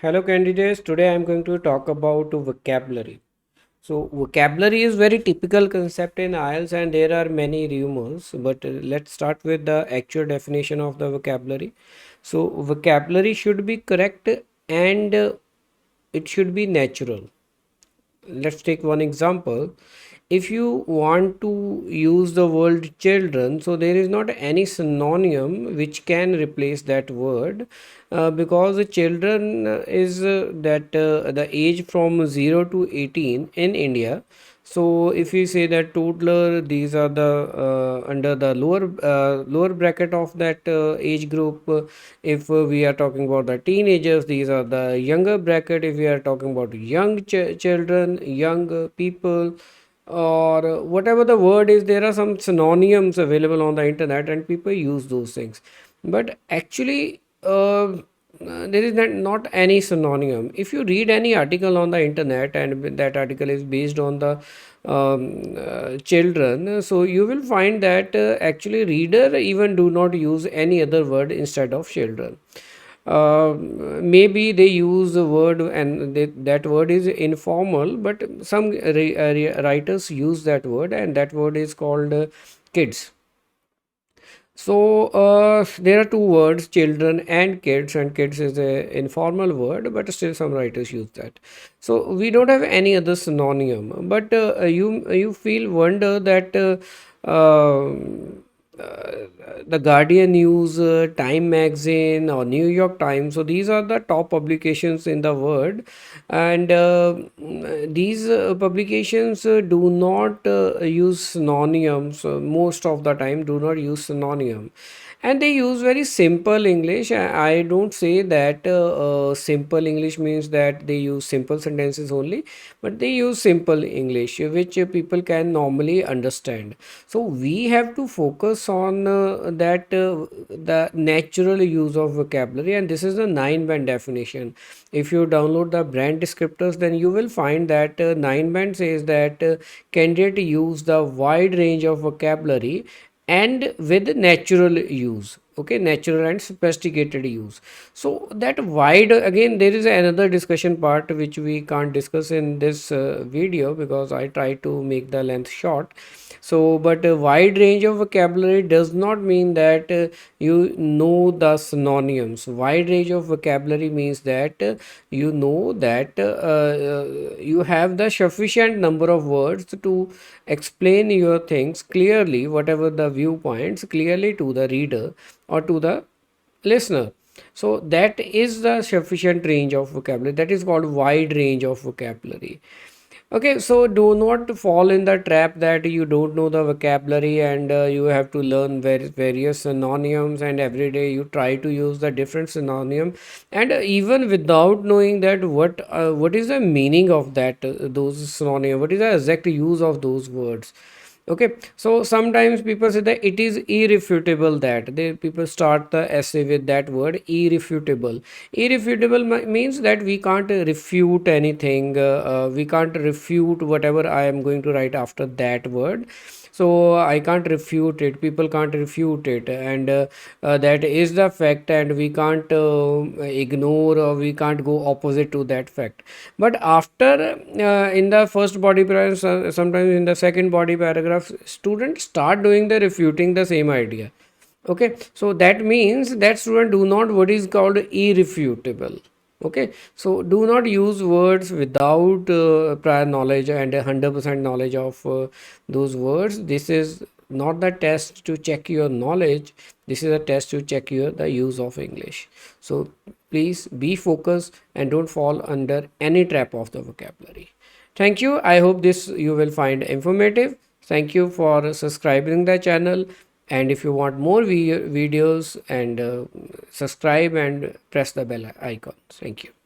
Hello candidates, today I am going to talk about vocabulary. So vocabulary is very typical concept in IELTS and there are many rumors, but let's start with the actual definition of the vocabulary. So vocabulary should be correct and it should be natural. Let's take one example. If you want to use the word children, so there is not any synonym which can replace that word, because the children is that the age from 0 to 18 in India. So if we say that toddler, these are the under the lower bracket of that age group. If we are talking about the teenagers, these are the younger bracket. If we are talking about young children, young people, or whatever the word is, there are some synonyms available on the internet and people use those things, but actually there is not any synonym. If you read any article on the internet and that article is based on the children, so you will find that actually reader even do not use any other word instead of children. Maybe they use the word and that word is informal, but some writers use that word and that word is called kids. So there are two words, children and kids is a informal word, but still some writers use that. So we don't have any other synonym. But you feel wonder that the Guardian News, Time Magazine, or New York Times. So these are the top publications in the world, and these publications do not use synonyms. Most of the time, do not use synonym, and they use very simple English. I don't say that simple English means that they use simple sentences only, but they use simple English which people can normally understand. So we have to focus on that the natural use of vocabulary, and this is the 9-band definition. If you download the brand descriptors, then you will find that 9-band says that candidate use the wide range of vocabulary and with natural use. Okay, natural and sophisticated use. So that wide, again there is another discussion part which we can't discuss in this video because I try to make the length short. So but a wide range of vocabulary does not mean that you know the synonyms. Wide range of vocabulary means that you know that you have the sufficient number of words to explain your things clearly, whatever the viewpoints, clearly to the reader or to the listener. So that is the sufficient range of vocabulary. That is called wide range of vocabulary. Okay, so do not fall in the trap that you don't know the vocabulary and you have to learn various synonyms, and every day you try to use the different synonym, and even without knowing that what is the meaning of that those synonym, what is the exact use of those words. Okay, so sometimes people say that it is irrefutable, that they people start the essay with that word irrefutable. Irrefutable means that we can't refute anything, we can't refute whatever I am going to write after that word. So I can't refute it, people can't refute it, and that is the fact, and we can't ignore, or we can't go opposite to that fact. But after in the first body paragraph, sometimes in the second body paragraph, students start doing the refuting the same idea. Okay, so that means that student do not what is called irrefutable. Okay, so do not use words without prior knowledge and 100% knowledge of those words. This is not the test to check your knowledge, this is a test to check your the use of English. So please be focused and don't fall under any trap of the vocabulary. Thank you, I hope this you will find informative. Thank you for subscribing the channel, and if you want more videos, and subscribe and press the bell icon. Thank you.